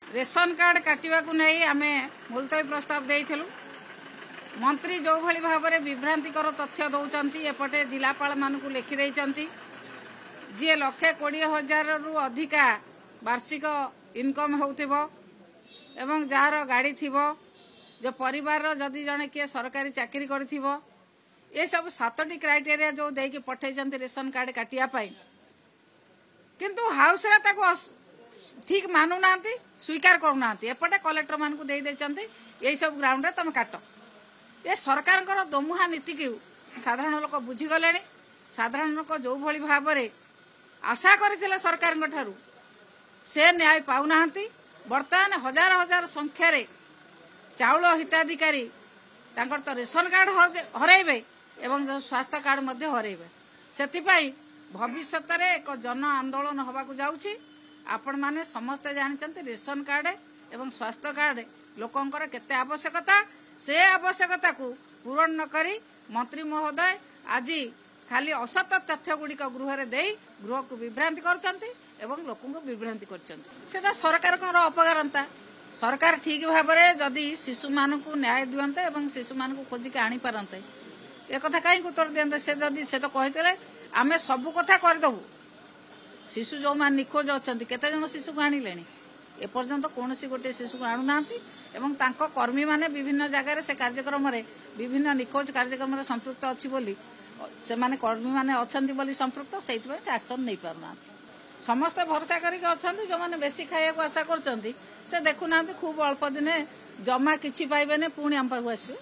Ration card काटिबा को नहीं आमे मुलतवी प्रस्ताव देइथिलु। मंत्री जो भली भाव में विभ्रांतिकर तथ्य दौरान एपटे जिलापाल मानू लिखि देइचंती जे 1,20,000 रु अधिका वार्षिक इनकम होउथिबो एवं जार गाड़ी थिबो जो परिवार जदि जने किए सरकारी चाकरी करथिबो ये सब 7टी क्राइटेरिया जो देकी पठेइचंती रेशन कार्ड काटिया पाई किंतु हाउस रे ताको ठीक मानु नांती स्वीकार करू नांती एपटे कलेक्टर मान को दे देचंती यही सब ग्राउंड रे तुम काट ये सरकार दोमुहा नीति की साधारण लोक बुझी गले। साधारण लोक जो भली भाव में आशा करथिले सरकार ठारू से न्याय पाउना बर्तमान हजार हजार संख्यार चाउल हिताधिकारी तांकर तो रेशन कार्ड हरइबे एवं जो स्वास्थ्य कार्ड मध्य हरइबे सेतिपाई भविष्य में एक जन आंदोलन होबाकू जाउछि। आपण माने समस्ते जानते रेशन कार्ड एवं स्वास्थ्य कार्ड लोकंकर केते आवश्यकता से आवश्यकता को पूरण न करी मंत्री महोदय आज खाली असत तथ्य गुड़िक गृह गृह को विभ्रांति करछंती एवं लोकों को विभ्रांति करछंती सरकार अपकारता। सरकार ठीक भाव में जदि शिशु मान को न्याय दियंते एवं शिशु मान को खोजिक आनी पारंते एक कथा कहीं उत्तर दियंते से जदि से तो कहते आमे सबु कथा करदबु। शिशु जो मान निखोज अच्छा केते जन शिशु को आनिले एपर्यंत कौन गोटे शिशु को आणुना एवं तांको कर्मी माने विभिन्न जगार से कार्यक्रम विभिन्न निखोज कार्यक्रम संपृक्त अच्छी बोली से माने कर्मी माने अछंती बोली संपृक्त से एक्शन नहीं पारना समस्त भरोसा करिक अछंती जो माने बेसी खाइया को आशा करछंती से देखुना खूब अल्प दिने जमा किछि पाइबेने पुणी आम पाखु आसबे।